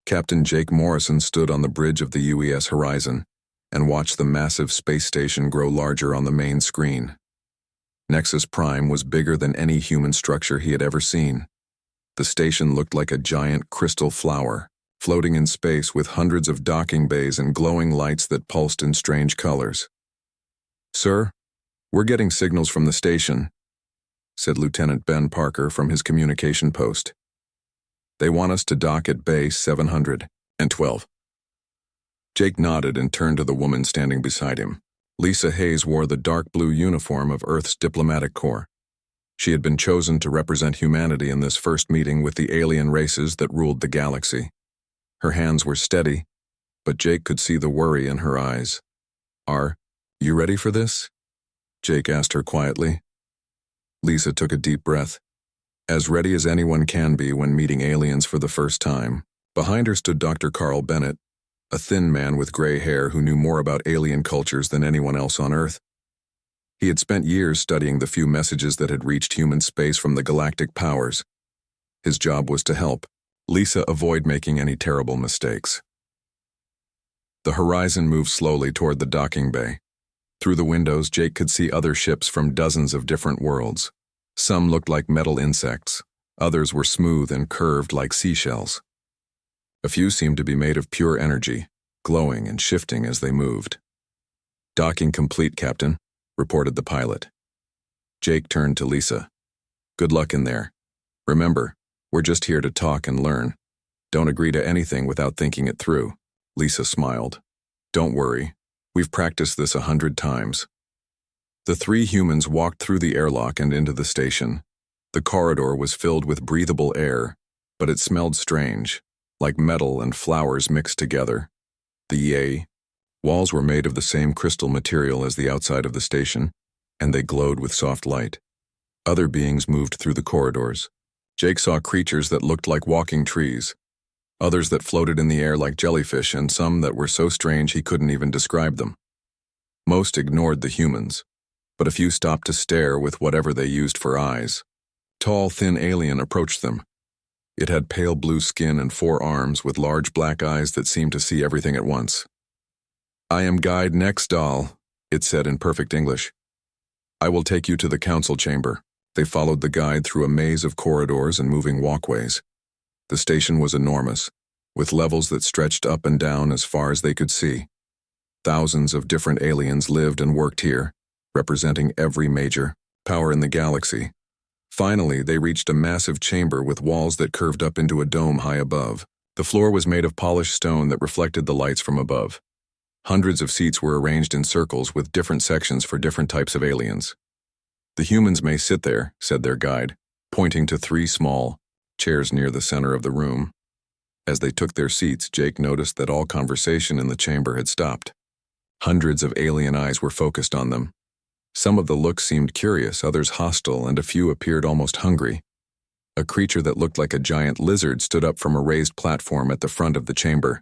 Captain Jake Morrison stood on the bridge of the UES Horizon and watched the massive space station grow larger on the main screen. Nexus Prime was bigger than any human structure he had ever seen. The station looked like a giant crystal flower, floating in space with hundreds of docking bays and glowing lights that pulsed in strange colors. "Sir, we're getting signals from the station," said Lieutenant Ben Parker from his communication post. "They want us to dock at Bay 712. Jake nodded and turned to the woman standing beside him. Lisa Hayes wore the dark blue uniform of Earth's diplomatic corps. She had been chosen to represent humanity in this first meeting with the alien races that ruled the galaxy. Her hands were steady, but Jake could see the worry in her eyes. "Are you ready for this?" Jake asked her quietly. Lisa took a deep breath. As ready as anyone can be when meeting aliens for the first time. Behind her stood Dr. Carl Bennett, a thin man with gray hair who knew more about alien cultures than anyone else on Earth. He had spent years studying the few messages that had reached human space from the galactic powers. His job was to help Lisa avoid making any terrible mistakes. The horizon moved slowly toward the docking bay. Through the windows, Jake could see other ships from dozens of different worlds. Some looked like metal insects, others were smooth and curved like seashells. A few seemed to be made of pure energy, glowing and shifting as they moved. "Docking complete, Captain," reported the pilot. Jake turned to Lisa. "Good luck in there. Remember, we're just here to talk and learn. Don't agree to anything without thinking it through." Lisa smiled. "Don't worry. We've practiced this 100 times." The three humans walked through the airlock and into the station. The corridor was filled with breathable air, but it smelled strange, like metal and flowers mixed together. The walls were made of the same crystal material as the outside of the station, and they glowed with soft light. Other beings moved through the corridors. Jake saw creatures that looked like walking trees, others that floated in the air like jellyfish, and some that were so strange he couldn't even describe them. Most ignored the humans, but a few stopped to stare with whatever they used for eyes. Tall, thin alien approached them. It had pale blue skin and 4 arms with large black eyes that seemed to see everything at once. "I am Guide Nextdoll," it said in perfect English. "I will take you to the council chamber." They followed the guide through a maze of corridors and moving walkways. The station was enormous, with levels that stretched up and down as far as they could see. Thousands of different aliens lived and worked here, representing every major power in the galaxy. Finally, they reached a massive chamber with walls that curved up into a dome high above. The floor was made of polished stone that reflected the lights from above. Hundreds of seats were arranged in circles with different sections for different types of aliens. "The humans may sit there," said their guide, pointing to 3 small chairs near the center of the room. As they took their seats, Jake noticed that all conversation in the chamber had stopped. Hundreds of alien eyes were focused on them. Some of the looks seemed curious, others hostile, and a few appeared almost hungry. A creature that looked like a giant lizard stood up from a raised platform at the front of the chamber.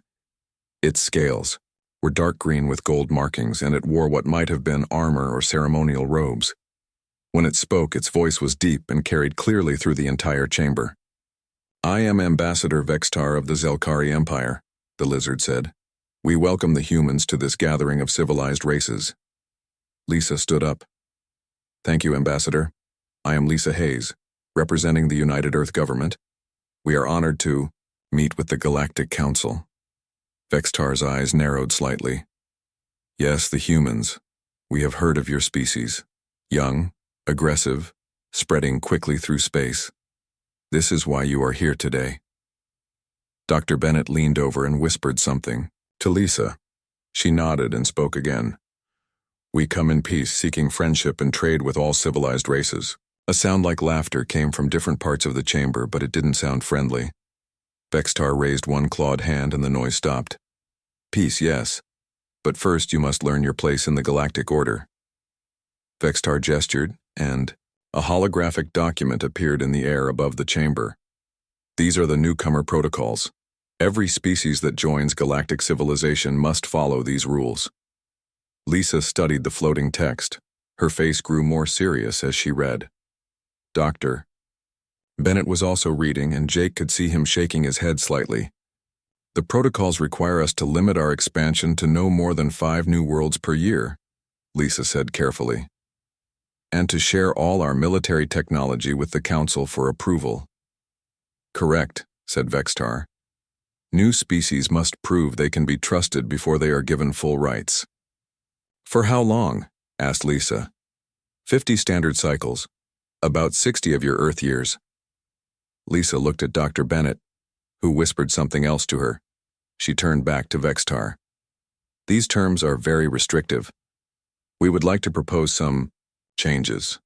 Its scales were dark green with gold markings, and it wore what might have been armor or ceremonial robes. When it spoke, its voice was deep and carried clearly through the entire chamber. "I am Ambassador Vextar of the Zelkari Empire," the lizard said. "We welcome the humans to this gathering of civilized races." Lisa stood up. "Thank you, Ambassador. I am Lisa Hayes, representing the United Earth government. We are honored to meet with the Galactic Council." Vextar's eyes narrowed slightly. "Yes, the humans. We have heard of your species. Young, aggressive, spreading quickly through space. This is why you are here today." Dr. Bennett leaned over and whispered something to Lisa. She nodded and spoke again. "We come in peace, seeking friendship and trade with all civilized races." A sound like laughter came from different parts of the chamber, but it didn't sound friendly. Vextar raised one clawed hand and the noise stopped. "Peace, yes. But first you must learn your place in the galactic order." Vextar gestured, and a holographic document appeared in the air above the chamber. "These are the newcomer protocols. Every species that joins galactic civilization must follow these rules." Lisa studied the floating text. Her face grew more serious as she read. "Dr." Bennett was also reading, and Jake could see him shaking his head slightly. The protocols require us to limit our expansion to no more than 5 new worlds per year, Lisa said carefully. And to share all our military technology with the Council for approval. Correct, said Vextar. New species must prove they can be trusted before they are given full rights. For how long? Asked Lisa. 50 standard cycles, about 60 of your Earth years. Lisa looked at Dr. Bennett, who whispered something else to her. She turned back to Vextar. These terms are very restrictive. We would like to propose some changes.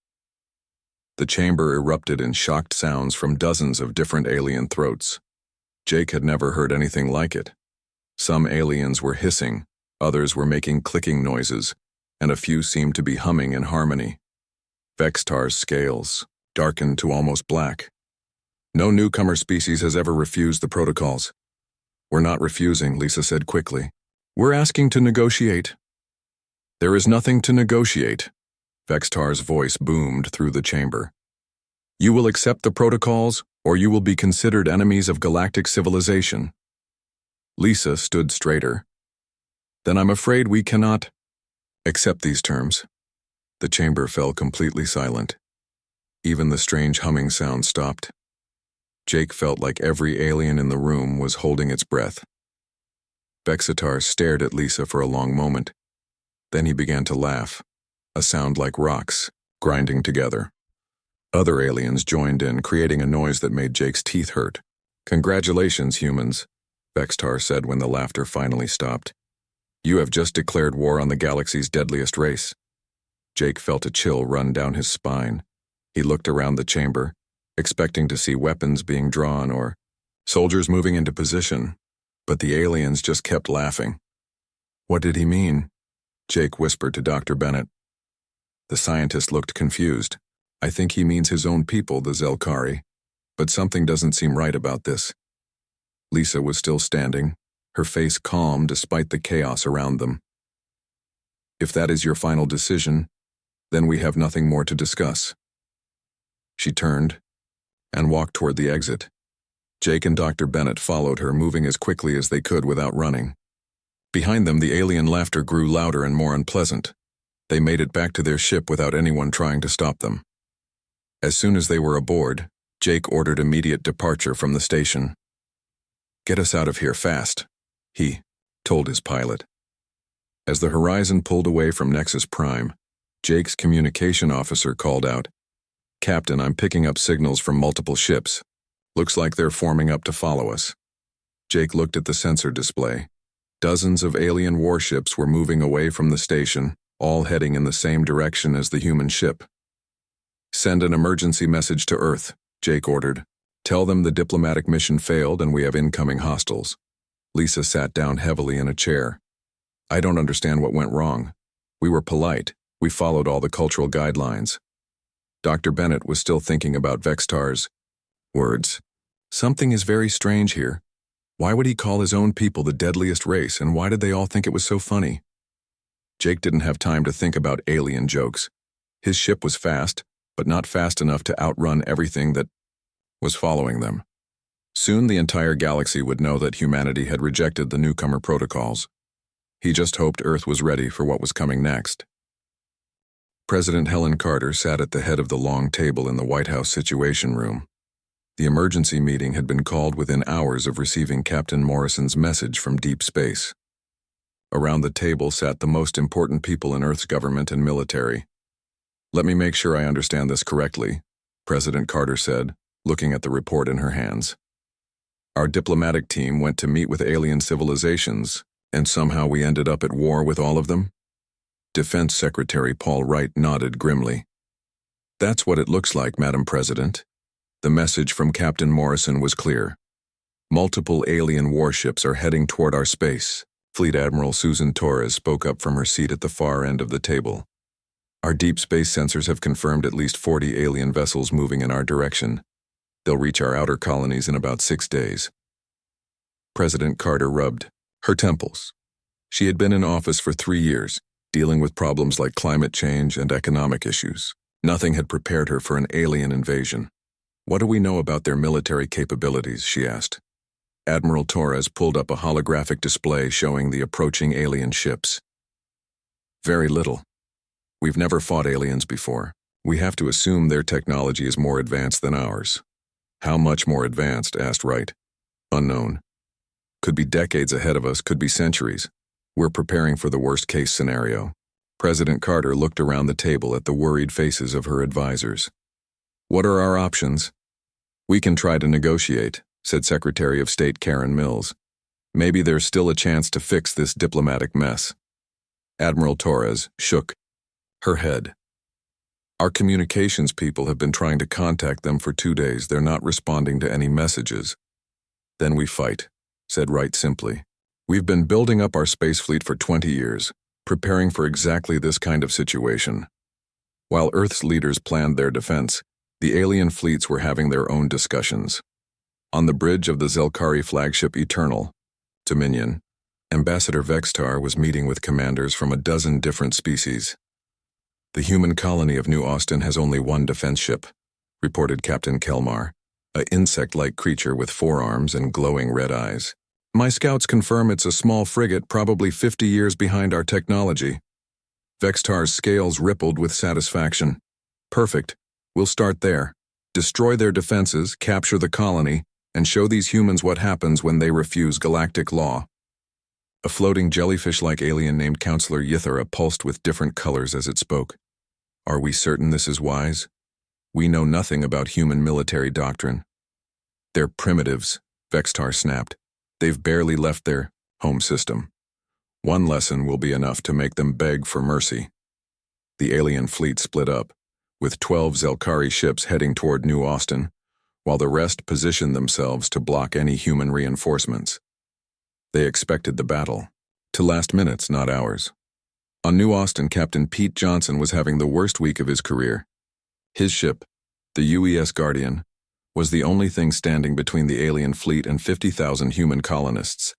The chamber erupted in shocked sounds from dozens of different alien throats. Jake had never heard anything like it. Some aliens were hissing, others were making clicking noises, and a few seemed to be humming in harmony. Vextar's scales darkened to almost black. No newcomer species has ever refused the protocols. We're not refusing, Lisa said quickly. We're asking to negotiate. There is nothing to negotiate. Vextar's voice boomed through the chamber. You will accept the protocols, or you will be considered enemies of galactic civilization. Lisa stood straighter. Then I'm afraid we cannot accept these terms. The chamber fell completely silent. Even the strange humming sound stopped. Jake felt like every alien in the room was holding its breath. Vextar stared at Lisa for a long moment. Then he began to laugh, a sound like rocks grinding together. Other aliens joined in, creating a noise that made Jake's teeth hurt. Congratulations, humans, Vextar said when the laughter finally stopped. You have just declared war on the galaxy's deadliest race. Jake felt a chill run down his spine. He looked around the chamber, expecting to see weapons being drawn or soldiers moving into position, but the aliens just kept laughing. What did he mean? Jake whispered to Dr. Bennett. The scientist looked confused. I think he means his own people, the Zelkari, but something doesn't seem right about this. Lisa was still standing, her face calm despite the chaos around them. If that is your final decision, then we have nothing more to discuss. She turned and walked toward the exit. Jake and Dr. Bennett followed her, moving as quickly as they could without running. Behind them, the alien laughter grew louder and more unpleasant. They made it back to their ship without anyone trying to stop them. As soon as they were aboard, Jake ordered immediate departure from the station. Get us out of here fast, he told his pilot. As the horizon pulled away from Nexus Prime, Jake's communication officer called out, Captain, I'm picking up signals from multiple ships. Looks like they're forming up to follow us. Jake looked at the sensor display. Dozens of alien warships were moving away from the station, all heading in the same direction as the human ship. Send an emergency message to Earth, Jake ordered. Tell them the diplomatic mission failed and we have incoming hostiles. Lisa sat down heavily in a chair. I don't understand what went wrong. We were polite. We followed all the cultural guidelines. Dr. Bennett was still thinking about Vextar's words. Something is very strange here. Why would he call his own people the deadliest race, and why did they all think it was so funny? Jake didn't have time to think about alien jokes. His ship was fast, but not fast enough to outrun everything that was following them. Soon the entire galaxy would know that humanity had rejected the newcomer protocols. He just hoped Earth was ready for what was coming next. President Helen Carter sat at the head of the long table in the White House Situation Room. The emergency meeting had been called within hours of receiving Captain Morrison's message from deep space. Around the table sat the most important people in Earth's government and military. Let me make sure I understand this correctly, President Carter said, looking at the report in her hands. Our diplomatic team went to meet with alien civilizations, and somehow we ended up at war with all of them? Defense Secretary Paul Wright nodded grimly. That's what it looks like, Madam President. The message from Captain Morrison was clear. Multiple alien warships are heading toward our space. Fleet Admiral Susan Torres spoke up from her seat at the far end of the table. Our deep space sensors have confirmed at least 40 alien vessels moving in our direction. They'll reach our outer colonies in about 6 days. President Carter rubbed her temples. She had been in office for 3 years, dealing with problems like climate change and economic issues. Nothing had prepared her for an alien invasion. What do we know about their military capabilities, she asked. Admiral Torres pulled up a holographic display showing the approaching alien ships. Very little. We've never fought aliens before. We have to assume their technology is more advanced than ours. How much more advanced? Asked Wright. Unknown. Could be decades ahead of us, could be centuries. We're preparing for the worst-case scenario. President Carter looked around the table at the worried faces of her advisors. What are our options? We can try to negotiate, said Secretary of State Karen Mills. Maybe there's still a chance to fix this diplomatic mess. Admiral Torres shook her head. Our communications people have been trying to contact them for 2 days. They're not responding to any messages. Then we fight, said Wright simply. We've been building up our space fleet for 20 years, preparing for exactly this kind of situation. While Earth's leaders planned their defense, the alien fleets were having their own discussions. On the bridge of the Zelkari flagship Eternal, Dominion, Ambassador Vextar was meeting with commanders from a dozen different species. The human colony of New Austin has only one defense ship, reported Captain Kelmar, an insect-like creature with 4 arms and glowing red eyes. My scouts confirm it's a small frigate probably 50 years behind our technology. Vextar's scales rippled with satisfaction. Perfect. We'll start there. Destroy their defenses, capture the colony, and show these humans what happens when they refuse galactic law. A floating jellyfish-like alien named Counselor Yithara pulsed with different colors as it spoke. Are we certain this is wise? We know nothing about human military doctrine. They're primitives, Vextar snapped. They've barely left their home system. One lesson will be enough to make them beg for mercy. The alien fleet split up, with 12 Zelkari ships heading toward New Austin, while the rest positioned themselves to block any human reinforcements. They expected the battle to last minutes, not hours. On New Austin, Captain Pete Johnson was having the worst week of his career. His ship, the UES Guardian, was the only thing standing between the alien fleet and 50,000 human colonists.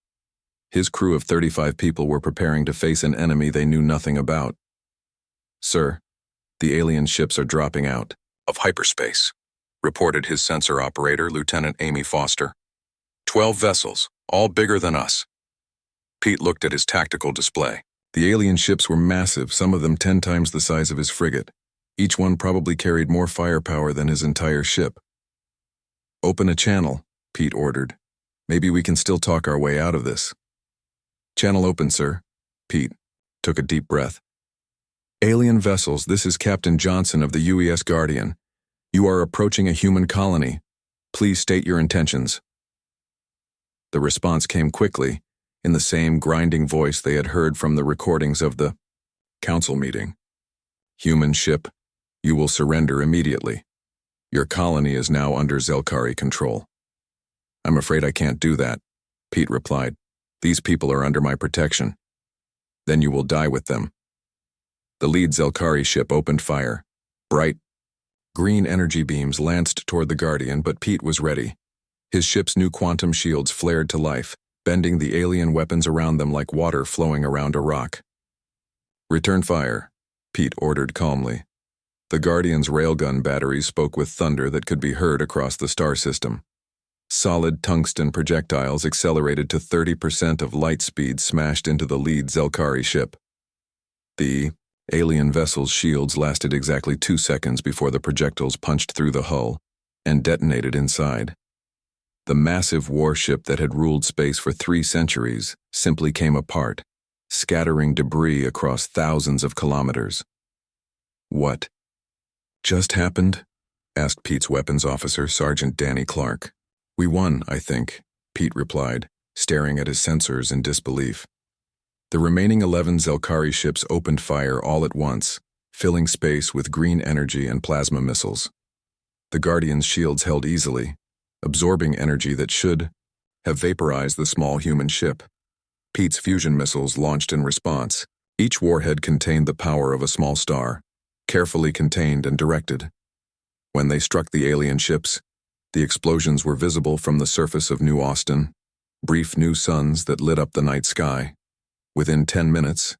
His crew of 35 people were preparing to face an enemy they knew nothing about. Sir, the alien ships are dropping out of hyperspace, reported his sensor operator, Lieutenant Amy Foster. 12 vessels, all bigger than us. Pete looked at his tactical display. The alien ships were massive, some of them 10 times the size of his frigate. Each one probably carried more firepower than his entire ship. Open a channel, Pete ordered. Maybe we can still talk our way out of this. Channel open, sir. Pete took a deep breath. Alien vessels, this is Captain Johnson of the UES Guardian. You are approaching a human colony. Please state your intentions. The response came quickly, in the same grinding voice they had heard from the recordings of the council meeting. Human ship, you will surrender immediately. Your colony is now under Zelkari control. I'm afraid I can't do that, Pete replied. These people are under my protection. Then you will die with them. The lead Zelkari ship opened fire. Bright, green energy beams lanced toward the Guardian, but Pete was ready. His ship's new quantum shields flared to life, bending the alien weapons around them like water flowing around a rock. Return fire, Pete ordered calmly. The Guardian's railgun batteries spoke with thunder that could be heard across the star system. Solid tungsten projectiles accelerated to 30% of light speed smashed into the lead Zelkari ship. The alien vessel's shields lasted exactly 2 seconds before the projectiles punched through the hull and detonated inside. The massive warship that had ruled space for 3 centuries simply came apart, scattering debris across thousands of kilometers. What just happened? Asked Pete's weapons officer, Sergeant Danny Clark. We won, I think, Pete replied, staring at his sensors in disbelief. The remaining 11 Zelkari ships opened fire all at once, filling space with green energy and plasma missiles. The Guardian's shields held easily, absorbing energy that should have vaporized the small human ship. Pete's fusion missiles launched in response. Each warhead contained the power of a small star, carefully contained and directed. When they struck the alien ships, the explosions were visible from the surface of New Austin, brief new suns that lit up the night sky. Within 10 minutes,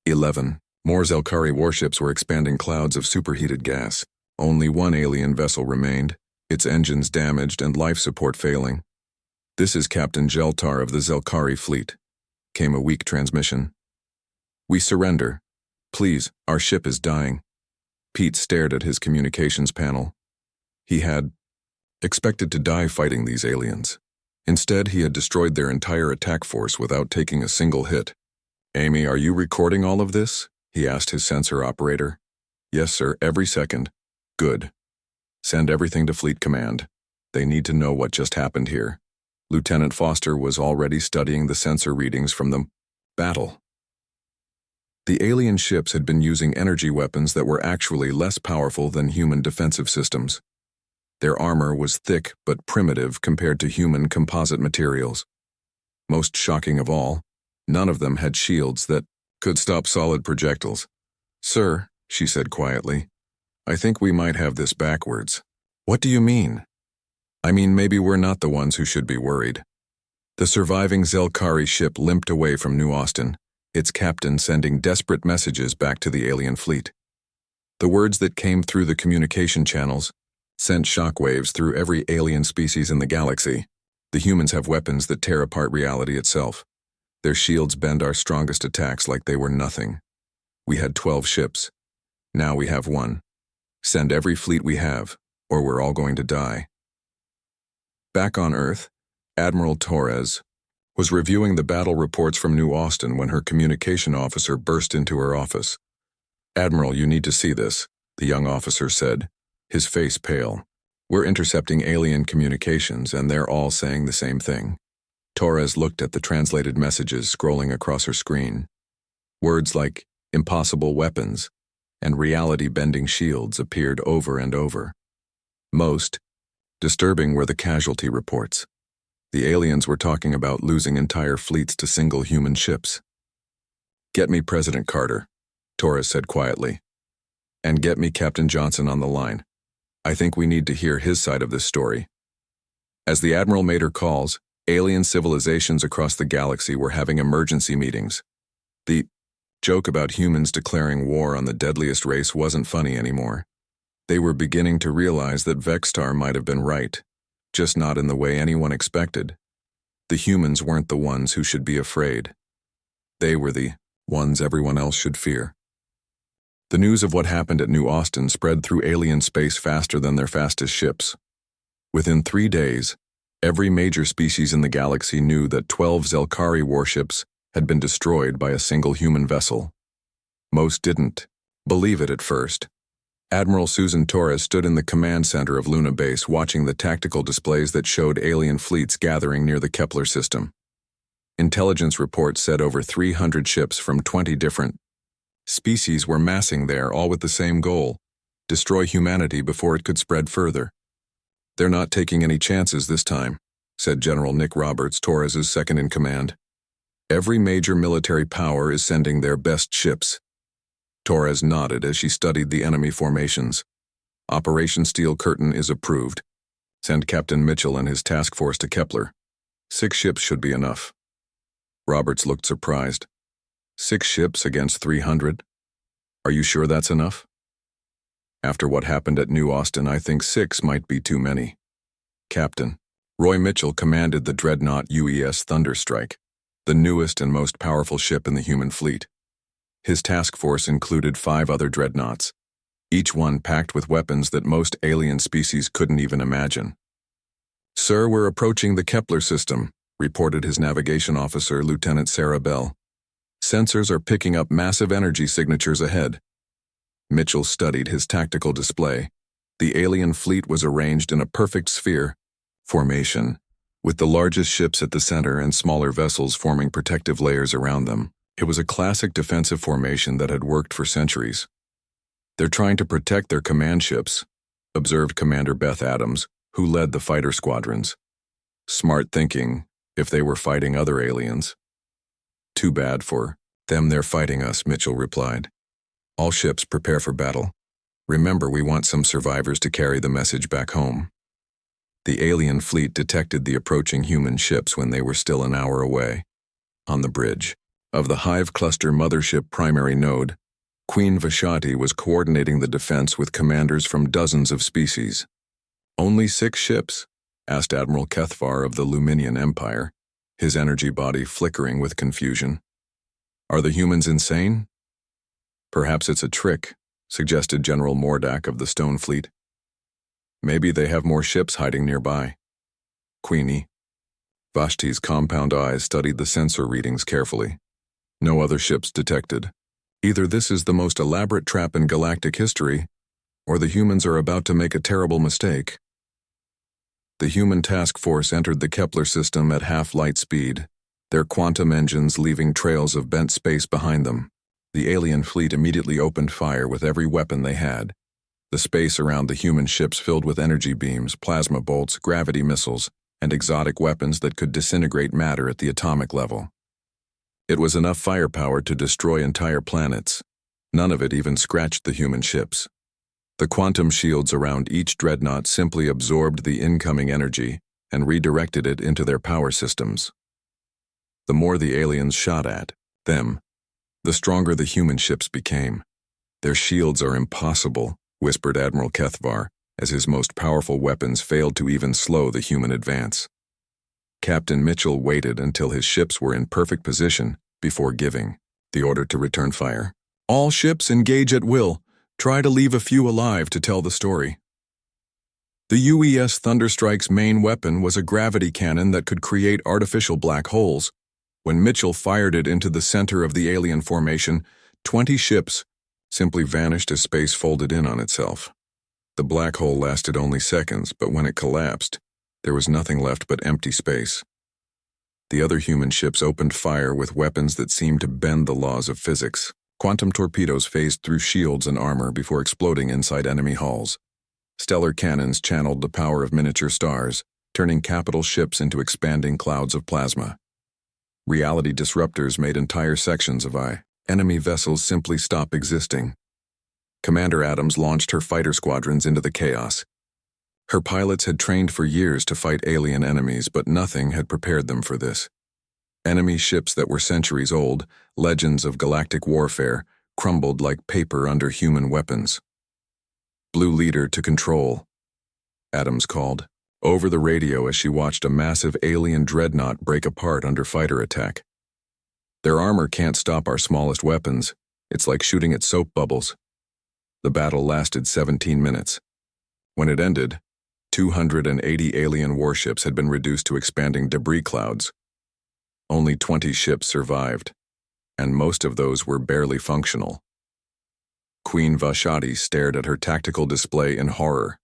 11 more Zelkari warships were expanding clouds of superheated gas. Only one alien vessel remained, its engines damaged and life support failing. "This is Captain Jeltar of the Zelkari fleet," came a weak transmission. "We surrender. Please, our ship is dying." Pete stared at his communications panel. He had expected to die fighting these aliens. Instead, he had destroyed their entire attack force without taking a single hit. "Amy, are you recording all of this?" he asked his sensor operator. "Yes, sir, every second." "Good. Send everything to Fleet Command. They need to know what just happened here." Lieutenant Foster was already studying the sensor readings from the battle. The alien ships had been using energy weapons that were actually less powerful than human defensive systems. Their armor was thick but primitive compared to human composite materials. Most shocking of all, none of them had shields that could stop solid projectiles. "Sir," she said quietly, "I think we might have this backwards." "What do you mean?" "I mean, maybe we're not the ones who should be worried." The surviving Zelkari ship limped away from New Austin, its captain sending desperate messages back to the alien fleet. The words that came through the communication channels sent shockwaves through every alien species in the galaxy. "The humans have weapons that tear apart reality itself. Their shields bend our strongest attacks like they were nothing. We had 12 ships. Now we have one. Send every fleet we have, or we're all going to die." Back on Earth, Admiral Torres was reviewing the battle reports from New Austin when her communication officer burst into her office. "Admiral, you need to see this," the young officer said, his face pale. "We're intercepting alien communications, and they're all saying the same thing." Torres looked at the translated messages scrolling across her screen. Words like impossible weapons and reality-bending shields appeared over and over. Most disturbing were the casualty reports. The aliens were talking about losing entire fleets to single human ships. "Get me President Carter," Torres said quietly. "And get me Captain Johnson on the line. I think we need to hear his side of this story." As the Admiral made her calls, alien civilizations across the galaxy were having emergency meetings. The joke about humans declaring war on the deadliest race wasn't funny anymore. They were beginning to realize that Vextar might have been right, just not in the way anyone expected. The humans weren't the ones who should be afraid. They were the ones everyone else should fear. The news of what happened at New Austin spread through alien space faster than their fastest ships. Within 3 days, every major species in the galaxy knew that 12 Zelkari warships had been destroyed by a single human vessel. Most didn't believe it at first. Admiral Susan Torres stood in the command center of Luna Base watching the tactical displays that showed alien fleets gathering near the Kepler system. Intelligence reports said over 300 ships from 20 different species were massing there, all with the same goal: destroy humanity before it could spread further. "They're not taking any chances this time," said General Nick Roberts, Torres's second-in-command. "Every major military power is sending their best ships." Torres nodded as she studied the enemy formations. "Operation Steel Curtain is approved. Send Captain Mitchell and his task force to Kepler. 6 ships should be enough." Roberts looked surprised. 6 ships against 300? "Are you sure that's enough?" "After what happened at New Austin, I think 6 might be too many." "Captain." Roy Mitchell commanded the dreadnought UES Thunderstrike, the newest and most powerful ship in the human fleet. His task force included 5 other dreadnoughts, each one packed with weapons that most alien species couldn't even imagine. "Sir, we're approaching the Kepler system," reported his navigation officer, Lieutenant Sarah Bell. "Sensors are picking up massive energy signatures ahead." Mitchell studied his tactical display. The alien fleet was arranged in a perfect sphere formation, with the largest ships at the center and smaller vessels forming protective layers around them. It was a classic defensive formation that had worked for centuries. "They're trying to protect their command ships," observed Commander Beth Adams, who led the fighter squadrons. "Smart thinking, if they were fighting other aliens." "Too bad for them they're fighting us," Mitchell replied. "All ships prepare for battle. Remember, we want some survivors to carry the message back home." The alien fleet detected the approaching human ships when they were still an hour away. On the bridge of the Hive Cluster mothership primary node, Queen Vashati was coordinating the defense with commanders from dozens of species. "Only 6 ships?" asked Admiral Kethvar of the Luminian Empire, his energy body flickering with confusion. Are the humans insane? Perhaps it's a trick, suggested General Mordak of the Stone Fleet. Maybe they have more ships hiding nearby. Queenie. Vashti's compound eyes studied the sensor readings carefully. No other ships detected. Either this is the most elaborate trap in galactic history, or the humans are about to make a terrible mistake. The human task force entered the Kepler system at half-light speed, their quantum engines leaving trails of bent space behind them. The alien fleet immediately opened fire with every weapon they had. The space around the human ships filled with energy beams, plasma bolts, gravity missiles, and exotic weapons that could disintegrate matter at the atomic level. It was enough firepower to destroy entire planets. None of it even scratched the human ships. The quantum shields around each dreadnought simply absorbed the incoming energy and redirected it into their power systems. The more the aliens shot at them, the stronger the human ships became. Their shields are impossible, whispered Admiral Kethvar, as his most powerful weapons failed to even slow the human advance. Captain Mitchell waited until his ships were in perfect position before giving the order to return fire. All ships engage at will. Try to leave a few alive to tell the story. The UES Thunderstrike's main weapon was a gravity cannon that could create artificial black holes. When Mitchell fired it into the center of the alien formation, 20 ships simply vanished as space folded in on itself. The black hole lasted only seconds, but when it collapsed, there was nothing left but empty space. The other human ships opened fire with weapons that seemed to bend the laws of physics. Quantum torpedoes phased through shields and armor before exploding inside enemy hulls. Stellar cannons channeled the power of miniature stars, turning capital ships into expanding clouds of plasma. Reality disruptors made entire sections of enemy vessels simply stop existing. Commander Adams launched her fighter squadrons into the chaos. Her pilots had trained for years to fight alien enemies, but nothing had prepared them for this. Enemy ships that were centuries old, legends of galactic warfare, crumbled like paper under human weapons. Blue Leader to control, Adams called, over the radio as she watched a massive alien dreadnought break apart under fighter attack. Their armor can't stop our smallest weapons. It's like shooting at soap bubbles. The battle lasted 17 minutes. When it ended, 280 alien warships had been reduced to expanding debris clouds. Only 20 ships survived, and most of those were barely functional. Queen Vashti stared at her tactical display in horror.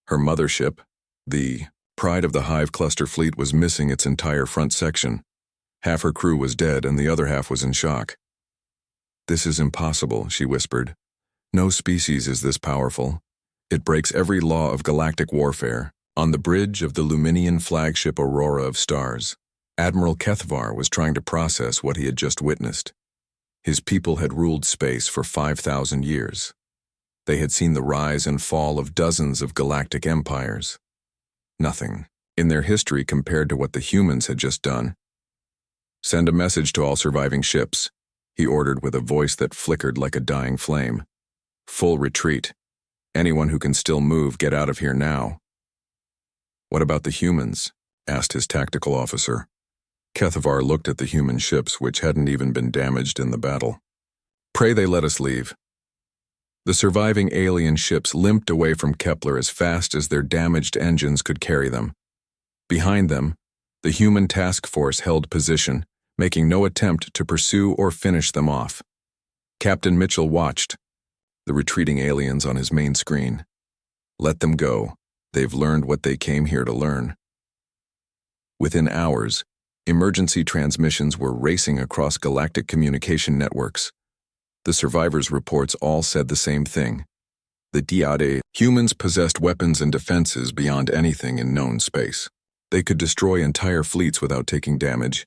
Her mothership, the Pride of the Hive Cluster Fleet, was missing its entire front section. Half her crew was dead and the other half was in shock. "This is impossible," she whispered. "No species is this powerful. It breaks every law of galactic warfare." On the bridge of the Luminian flagship Aurora of Stars, Admiral Kethvar was trying to process what he had just witnessed. His people had ruled space for 5,000 years. They had seen the rise and fall of dozens of galactic empires. Nothing in their history compared to what the humans had just done. "Send a message to all surviving ships," he ordered with a voice that flickered like a dying flame. "Full retreat. Anyone who can still move, get out of here now." "What about the humans?" asked his tactical officer. Kethvar looked at the human ships, which hadn't even been damaged in the battle. "Pray they let us leave." The surviving alien ships limped away from Kepler as fast as their damaged engines could carry them. Behind them, the human task force held position, making no attempt to pursue or finish them off. Captain Mitchell watched the retreating aliens on his main screen. "Let them go. They've learned what they came here to learn." Within hours, emergency transmissions were racing across galactic communication networks. The survivors' reports all said the same thing. The Diade humans possessed weapons and defenses beyond anything in known space. They could destroy entire fleets without taking damage.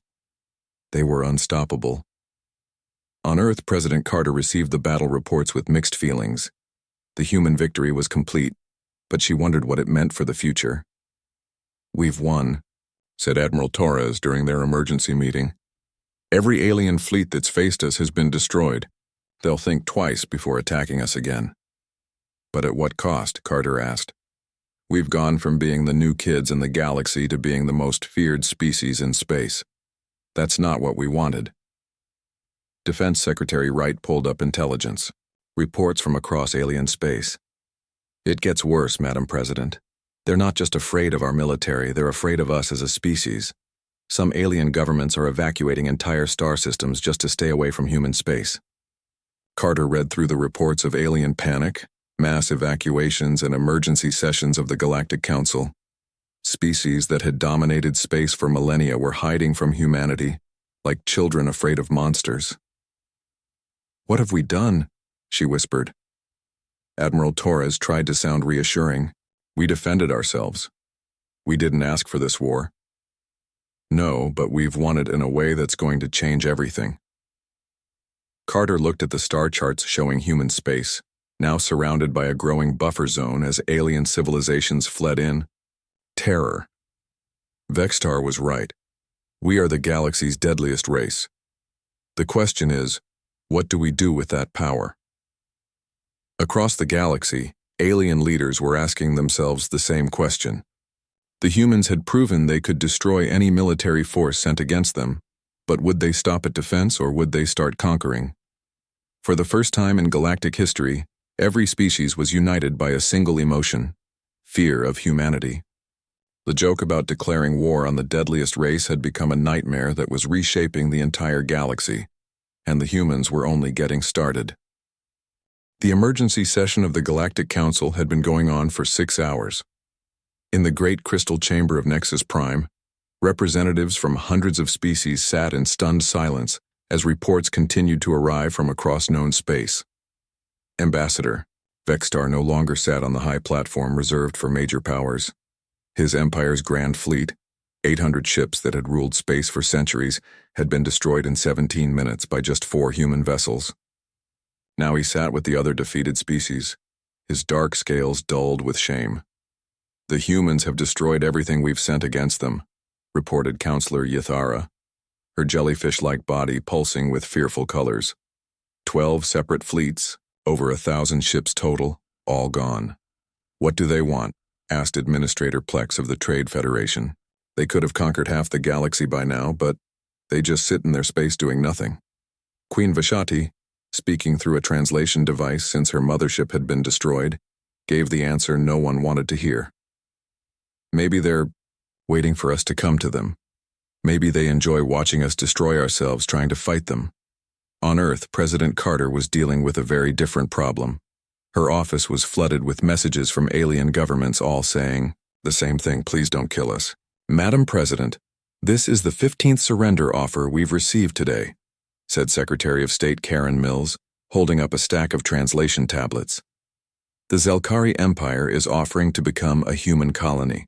They were unstoppable. On Earth, President Carter received the battle reports with mixed feelings. The human victory was complete, but she wondered what it meant for the future. "We've won," said Admiral Torres during their emergency meeting. "Every alien fleet that's faced us has been destroyed. They'll think twice before attacking us again." "But at what cost?" Carter asked. We've gone from being the new kids in the galaxy to being the most feared species in space. That's not what we wanted. Defense Secretary Wright pulled up intelligence. Reports from across alien space. It gets worse, Madam President. They're not just afraid of our military, they're afraid of us as a species. Some alien governments are evacuating entire star systems just to stay away from human space. Carter read through the reports of alien panic, mass evacuations, and emergency sessions of the Galactic Council. Species that had dominated space for millennia were hiding from humanity, like children afraid of monsters. "What have we done?" she whispered. Admiral Torres tried to sound reassuring. "We defended ourselves. We didn't ask for this war. No, but we've won it in a way that's going to change everything." Carter looked at the star charts showing human space, now surrounded by a growing buffer zone as alien civilizations fled in. Terror. Vextar was right. We are the galaxy's deadliest race. The question is, what do we do with that power? Across the galaxy, alien leaders were asking themselves the same question. The humans had proven they could destroy any military force sent against them, but would they stop at defense or would they start conquering? For the first time in galactic history, every species was united by a single emotion: fear of humanity. The joke about declaring war on the deadliest race had become a nightmare that was reshaping the entire galaxy, and the humans were only getting started. The emergency session of the Galactic Council had been going on for 6 hours. In the great crystal chamber of Nexus Prime, representatives from hundreds of species sat in stunned silence as reports continued to arrive from across known space. Ambassador, Vextar no longer sat on the high platform reserved for major powers. His empire's grand fleet, 800 ships that had ruled space for centuries, had been destroyed in 17 minutes by just 4 human vessels. Now he sat with the other defeated species, his dark scales dulled with shame. "The humans have destroyed everything we've sent against them," reported Counselor Ythara, her jellyfish-like body pulsing with fearful colors. 12 separate fleets, over 1,000 ships total, all gone. "What do they want?" asked Administrator Plex of the Trade Federation. "They could have conquered half the galaxy by now, but they just sit in their space doing nothing." Queen Vashati, speaking through a translation device since her mothership had been destroyed, gave the answer no one wanted to hear. "Maybe they're waiting for us to come to them. Maybe they enjoy watching us destroy ourselves trying to fight them." On Earth, President Carter was dealing with a very different problem. Her office was flooded with messages from alien governments all saying the same thing: "Please don't kill us." "Madam President, this is the 15th surrender offer we've received today," said Secretary of State Karen Mills, holding up a stack of translation tablets. "The Zelkari Empire is offering to become a human colony.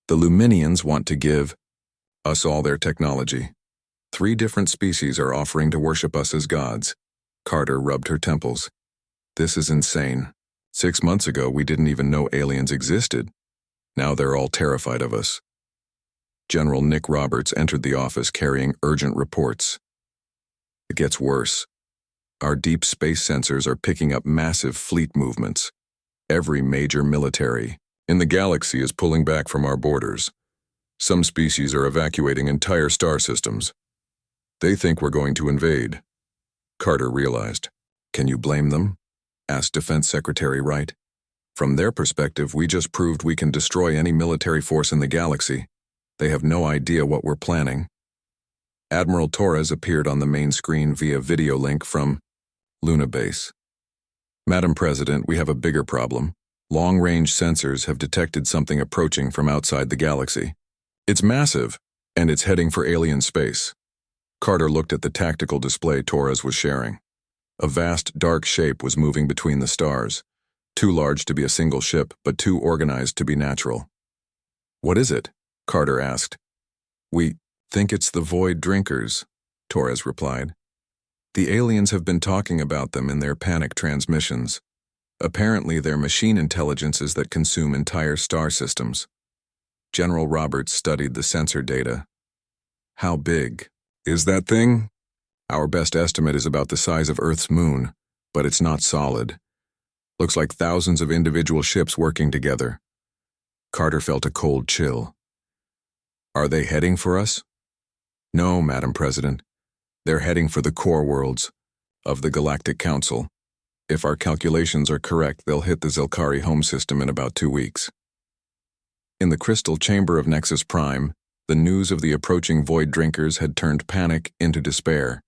The Luminians want to give us all their technology. 3 different species are offering to worship us as gods." Carter rubbed her temples. "This is insane. 6 months ago, we didn't even know aliens existed. Now they're all terrified of us." General Nick Roberts entered the office carrying urgent reports. "It gets worse. Our deep space sensors are picking up massive fleet movements. Every major military in the galaxy is pulling back from our borders. Some species are evacuating entire star systems. They think we're going to invade." Carter realized. "Can you blame them?" asked Defense Secretary Wright. "From their perspective, we just proved we can destroy any military force in the galaxy. They have no idea what we're planning." Admiral Torres appeared on the main screen via video link from Luna Base. "Madam President, we have a bigger problem. Long-range sensors have detected something approaching from outside the galaxy. It's massive, and it's heading for alien space." Carter looked at the tactical display Torres was sharing. A vast, dark shape was moving between the stars, too large to be a single ship, but too organized to be natural. "What is it?" Carter asked. "We think it's the Void Drinkers," Torres replied. "The aliens have been talking about them in their panic transmissions. Apparently they're machine intelligences that consume entire star systems." General Roberts studied the sensor data. "How big is that thing?" "Our best estimate is about the size of Earth's moon, but it's not solid. Looks like thousands of individual ships working together. Carter felt a cold chill. Are they heading for us? No, Madam President. They're heading for the core worlds of the Galactic Council. If our calculations are correct, they'll hit the Zelkari home system in about 2 weeks. In the crystal chamber of Nexus Prime, the news of the approaching Void Drinkers had turned panic into despair.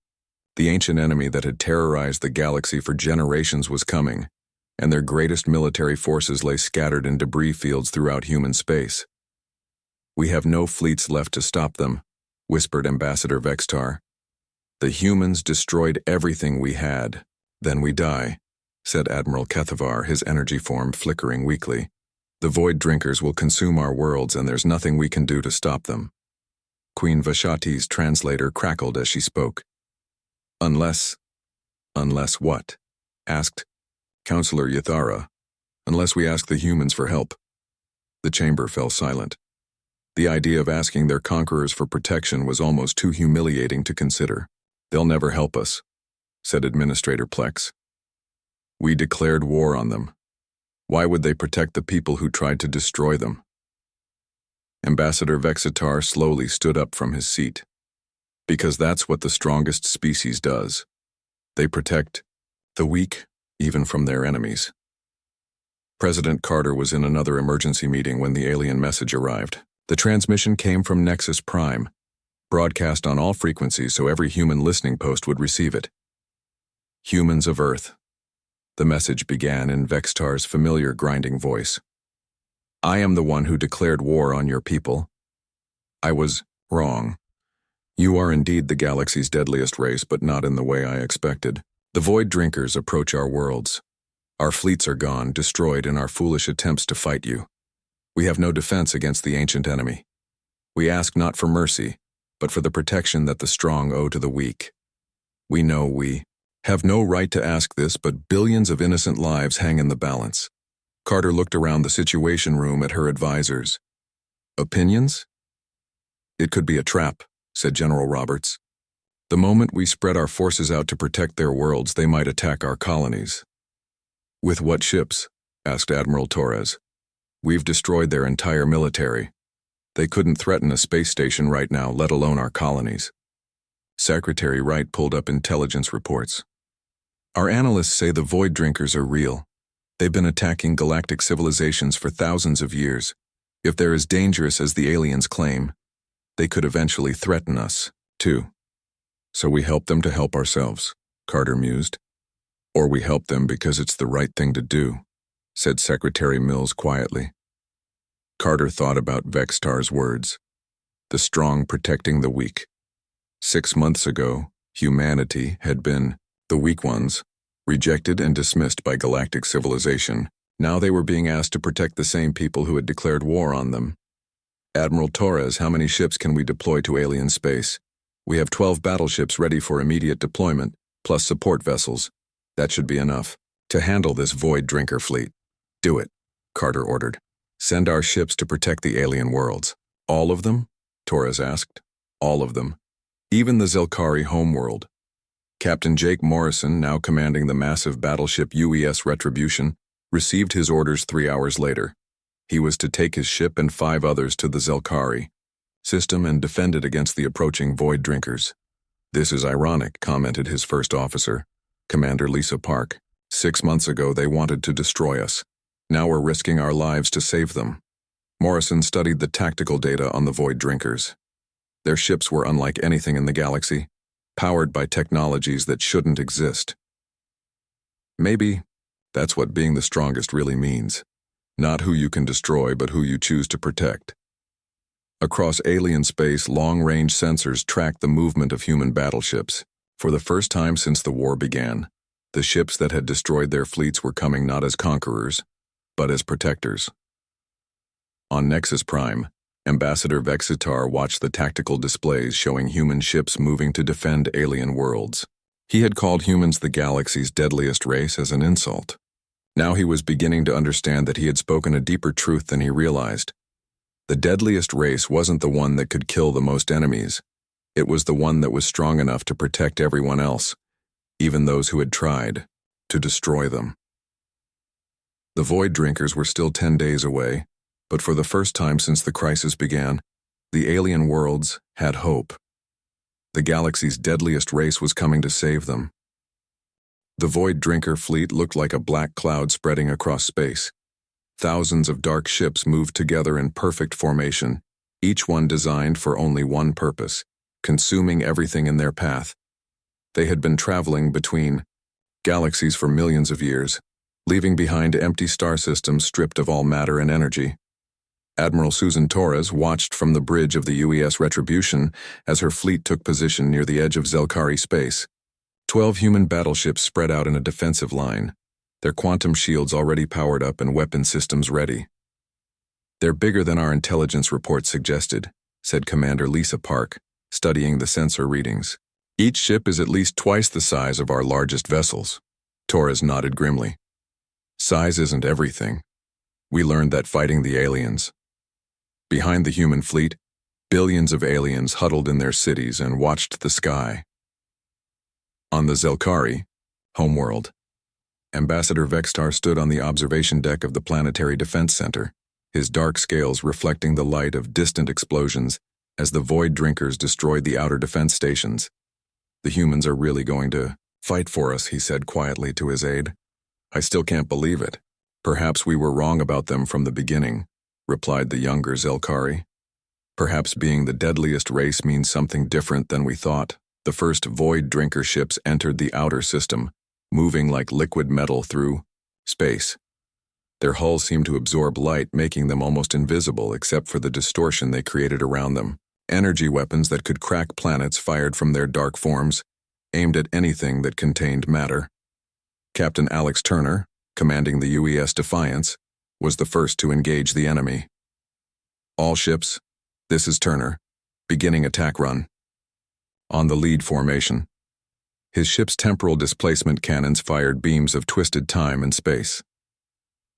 The ancient enemy that had terrorized the galaxy for generations was coming, and their greatest military forces lay scattered in debris fields throughout human space. We have no fleets left to stop them, whispered Ambassador Vextar. The humans destroyed everything we had. Then we die, said Admiral Kethavar, his energy form flickering weakly. The Void Drinkers will consume our worlds, and there's nothing we can do to stop them. Queen Vashati's translator crackled as she spoke. Unless what? Asked Counselor Yathara. Unless we ask the humans for help. The chamber fell silent. The idea of asking their conquerors for protection was almost too humiliating to consider. They'll never help us, said Administrator Plex. We declared war on them. Why would they protect the people who tried to destroy them? Ambassador Vexitar slowly stood up from his seat. Because that's what the strongest species does. They protect the weak, even from their enemies. President Carter was in another emergency meeting when the alien message arrived. The transmission came from Nexus Prime, broadcast on all frequencies so every human listening post would receive it. Humans of Earth. The message began in Vextar's familiar grinding voice. I am the one who declared war on your people. I was wrong. You are indeed the galaxy's deadliest race, but not in the way I expected. The Void Drinkers approach our worlds. Our fleets are gone, destroyed in our foolish attempts to fight you. We have no defense against the ancient enemy. We ask not for mercy, but for the protection that the strong owe to the weak. We know we have no right to ask this, but billions of innocent lives hang in the balance. Carter looked around the situation room at her advisors. Opinions? It could be a trap, said General Roberts. The moment we spread our forces out to protect their worlds, they might attack our colonies. With what ships? Asked Admiral Torres. We've destroyed their entire military. They couldn't threaten a space station right now, let alone our colonies. Secretary Wright pulled up intelligence reports. Our analysts say the Void Drinkers are real. They've been attacking galactic civilizations for thousands of years. If they're as dangerous as the aliens claim, they could eventually threaten us, too. So we help them to help ourselves, Carter mused. Or we help them because it's the right thing to do, said Secretary Mills quietly. Carter thought about Vextar's words. The strong protecting the weak. 6 months ago, humanity had been the weak ones, rejected and dismissed by galactic civilization. Now they were being asked to protect the same people who had declared war on them. Admiral Torres, how many ships can we deploy to alien space? We have 12 battleships ready for immediate deployment, plus support vessels. That should be enough to handle this Void Drinker fleet. Do it, Carter ordered. Send our ships to protect the alien worlds. All of them? Torres asked. All of them. Even the Zelkari homeworld. Captain Jake Morrison, now commanding the massive battleship UES Retribution, received his orders 3 hours later. He was to take his ship and 5 others to the Zelkari system and defend it against the approaching Void Drinkers. This is ironic, commented his first officer, Commander Lisa Park. 6 months ago they wanted to destroy us. Now we're risking our lives to save them. Morrison studied the tactical data on the Void Drinkers. Their ships were unlike anything in the galaxy, powered by technologies that shouldn't exist. Maybe that's what being the strongest really means. Not who you can destroy, but who you choose to protect. Across alien space, long-range sensors tracked the movement of human battleships. For the first time since the war began, the ships that had destroyed their fleets were coming not as conquerors, but as protectors. On Nexus Prime, Ambassador Vexitar watched the tactical displays showing human ships moving to defend alien worlds. He had called humans the galaxy's deadliest race as an insult. Now he was beginning to understand that he had spoken a deeper truth than he realized. The deadliest race wasn't the one that could kill the most enemies. It was the one that was strong enough to protect everyone else, even those who had tried to destroy them. The Void Drinkers were still 10 days away, But for the first time since the crisis began, the alien worlds had hope. The galaxy's deadliest race was coming to save them. The Void Drinker fleet looked like a black cloud spreading across space. Thousands of dark ships moved together in perfect formation, each one designed for only one purpose: consuming everything in their path. They had been traveling between galaxies for millions of years, leaving behind empty star systems stripped of all matter and energy. Admiral Susan Torres watched from the bridge of the UES Retribution as her fleet took position near the edge of Zelkari space. 12 human battleships spread out in a defensive line, their quantum shields already powered up and weapon systems ready. "They're bigger than our intelligence report suggested," said Commander Lisa Park, studying the sensor readings. "Each ship is at least twice the size of our largest vessels." Torres nodded grimly. "Size isn't everything. We learned that fighting the aliens." Behind the human fleet, billions of aliens huddled in their cities and watched the sky. On the Zelkari, homeworld, Ambassador Vextar stood on the observation deck of the Planetary Defense Center, his dark scales reflecting the light of distant explosions as the Void Drinkers destroyed the outer defense stations. "The humans are really going to fight for us," he said quietly to his aide. "I still can't believe it." "Perhaps we were wrong about them from the beginning," replied the younger Zelkari. "Perhaps being the deadliest race means something different than we thought." The first Void Drinker ships entered the outer system, moving like liquid metal through space. Their hulls seemed to absorb light, making them almost invisible except for the distortion they created around them. Energy weapons that could crack planets fired from their dark forms, aimed at anything that contained matter. Captain Alex Turner, commanding the UES Defiance, was the first to engage the enemy. "All ships, this is Turner, beginning attack run." On the lead formation, his ship's temporal displacement cannons fired beams of twisted time and space.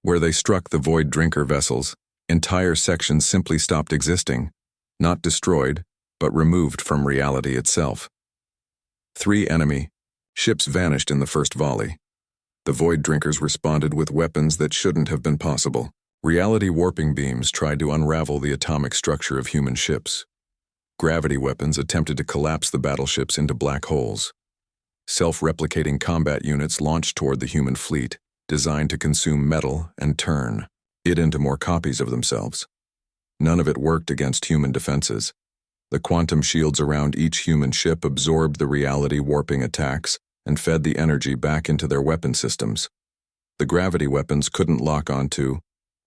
Where they struck the Void Drinker vessels, entire sections simply stopped existing, not destroyed, but removed from reality itself. 3 enemy ships vanished in the first volley. The Void Drinkers responded with weapons that shouldn't have been possible. Reality warping beams tried to unravel the atomic structure of human ships. Gravity weapons attempted to collapse the battleships into black holes. Self-replicating combat units launched toward the human fleet, designed to consume metal and turn it into more copies of themselves. None of it worked against human defenses. The quantum shields around each human ship absorbed the reality warping attacks and fed the energy back into their weapon systems. The gravity weapons couldn't lock onto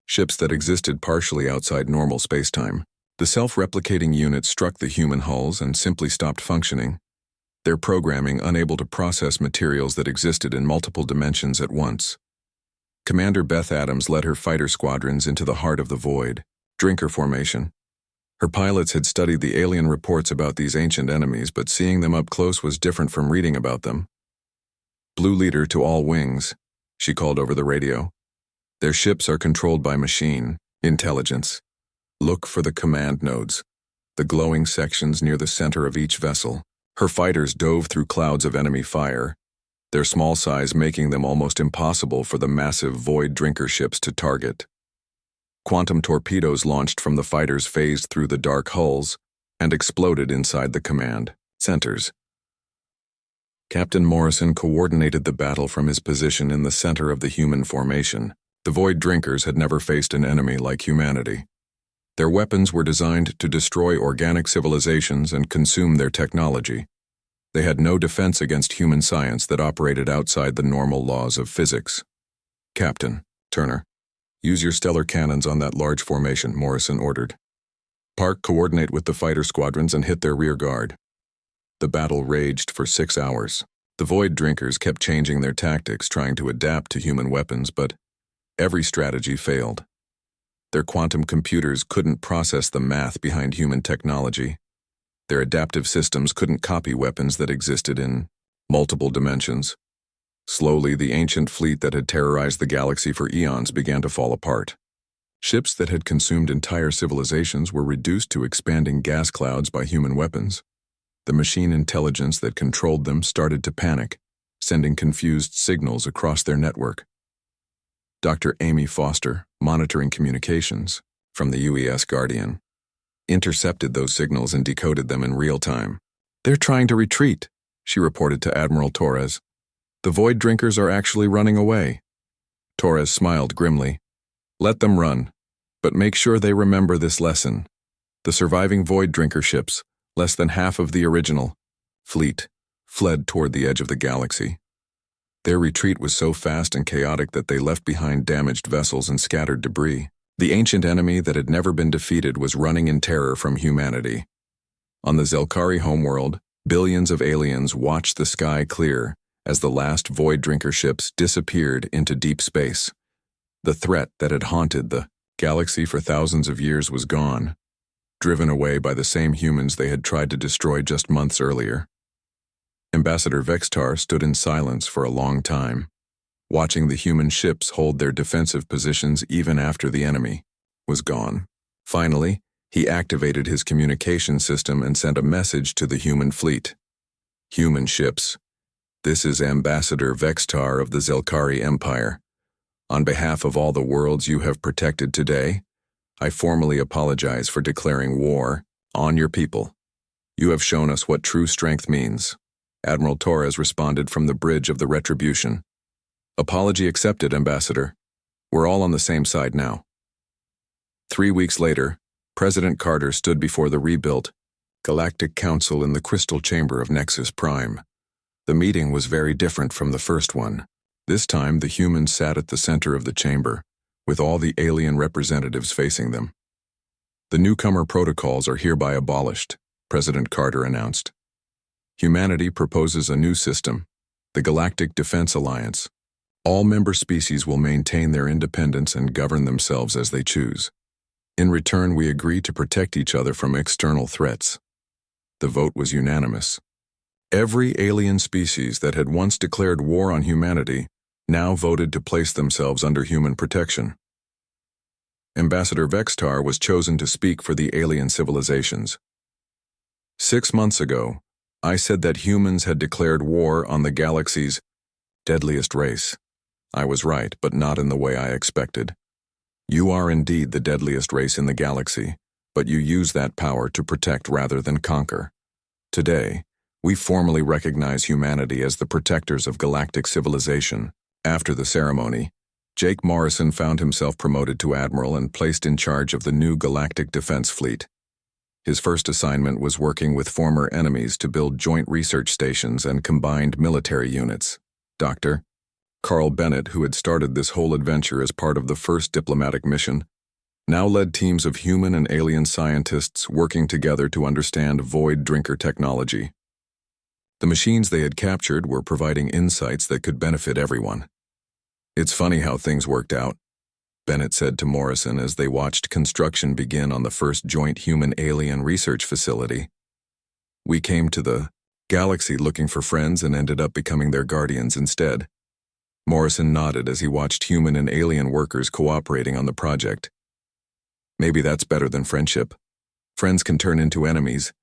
ships that existed partially outside normal spacetime. The self-replicating units struck the human hulls and simply stopped functioning, their programming unable to process materials that existed in multiple dimensions at once. Commander Beth Adams led her fighter squadrons into the heart of the Void Drinker formation. Her pilots had studied the alien reports about these ancient enemies, but seeing them up close was different from reading about them. "Blue Leader to all wings," she called over the radio. "Their ships are controlled by machine intelligence. Look for the command nodes, the glowing sections near the center of each vessel." Her fighters dove through clouds of enemy fire, their small size making them almost impossible for the massive Void Drinker ships to target. Quantum torpedoes launched from the fighters phased through the dark hulls and exploded inside the command centers. Captain Morrison coordinated the battle from his position in the center of the human formation. The Void Drinkers had never faced an enemy like humanity. Their weapons were designed to destroy organic civilizations and consume their technology. They had no defense against human science that operated outside the normal laws of physics. "Captain Turner, use your stellar cannons on that large formation," Morrison ordered. "Park, coordinate with the fighter squadrons and hit their rear guard." The battle raged for 6 hours. The Void Drinkers kept changing their tactics, trying to adapt to human weapons, but every strategy failed. Their quantum computers couldn't process the math behind human technology. Their adaptive systems couldn't copy weapons that existed in multiple dimensions. Slowly, the ancient fleet that had terrorized the galaxy for eons began to fall apart. Ships that had consumed entire civilizations were reduced to expanding gas clouds by human weapons. The machine intelligence that controlled them started to panic, sending confused signals across their network. Dr. Amy Foster, monitoring communications from the UES Guardian, intercepted those signals and decoded them in real time. "They're trying to retreat," she reported to Admiral Torres. "The Void Drinkers are actually running away." Torres smiled grimly. "Let them run, but make sure they remember this lesson. The surviving Void Drinker ships, less than half of the original fleet, fled toward the edge of the galaxy. Their retreat was so fast and chaotic that they left behind damaged vessels and scattered debris. The ancient enemy that had never been defeated was running in terror from humanity. On the Zelkari homeworld, billions of aliens watched the sky clear as the last Void Drinker ships disappeared into deep space. The threat that had haunted the galaxy for thousands of years was gone, driven away by the same humans they had tried to destroy just months earlier. Ambassador Vextar stood in silence for a long time, watching the human ships hold their defensive positions even after the enemy was gone. Finally, he activated his communication system and sent a message to the human fleet. "Human ships, this is Ambassador Vextar of the Zelkari Empire. On behalf of all the worlds you have protected today, I formally apologize for declaring war on your people. You have shown us what true strength means." Admiral Torres responded from the bridge of the Retribution. "Apology accepted, Ambassador. We're all on the same side now." 3 weeks later, President Carter stood before the rebuilt Galactic Council in the Crystal Chamber of Nexus Prime. The meeting was very different from the first one. This time, the humans sat at the center of the chamber, with all the alien representatives facing them. "The newcomer protocols are hereby abolished," President Carter announced. "Humanity proposes a new system, the Galactic Defense Alliance. All member species will maintain their independence and govern themselves as they choose. In return, we agree to protect each other from external threats." The vote was unanimous. Every alien species that had once declared war on humanity now voted to place themselves under human protection. Ambassador Vextar was chosen to speak for the alien civilizations. "6 months ago, I said that humans had declared war on the galaxy's deadliest race. I was right, but not in the way I expected. You are indeed the deadliest race in the galaxy, but you use that power to protect rather than conquer. Today, we formally recognize humanity as the protectors of galactic civilization." After the ceremony, Jake Morrison found himself promoted to Admiral and placed in charge of the new Galactic Defense Fleet. His first assignment was working with former enemies to build joint research stations and combined military units. Dr. Carl Bennett, who had started this whole adventure as part of the first diplomatic mission, now led teams of human and alien scientists working together to understand Void Drinker technology. The machines they had captured were providing insights that could benefit everyone. "It's funny how things worked out," Bennett said to Morrison as they watched construction begin on the first joint human-alien research facility. "We came to the galaxy looking for friends and ended up becoming their guardians instead." Morrison nodded as he watched human and alien workers cooperating on the project. "Maybe that's better than friendship. Friends can turn into enemies,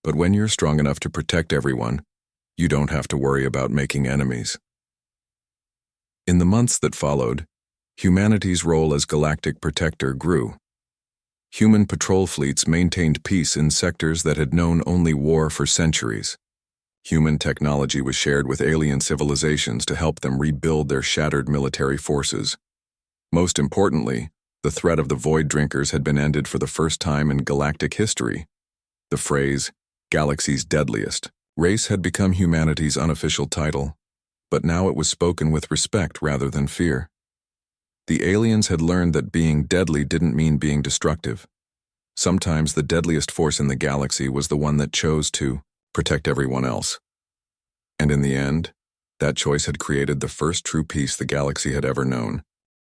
but when you're strong enough to protect everyone, you don't have to worry about making enemies." In the months that followed, humanity's role as galactic protector grew. Human patrol fleets maintained peace in sectors that had known only war for centuries. Human technology was shared with alien civilizations to help them rebuild their shattered military forces. Most importantly, the threat of the Void Drinkers had been ended for the first time in galactic history. The phrase, "Galaxy's Deadliest" race had become humanity's unofficial title, but now it was spoken with respect rather than fear. The aliens had learned that being deadly didn't mean being destructive. Sometimes the deadliest force in the galaxy was the one that chose to protect everyone else. And in the end, that choice had created the first true peace the galaxy had ever known.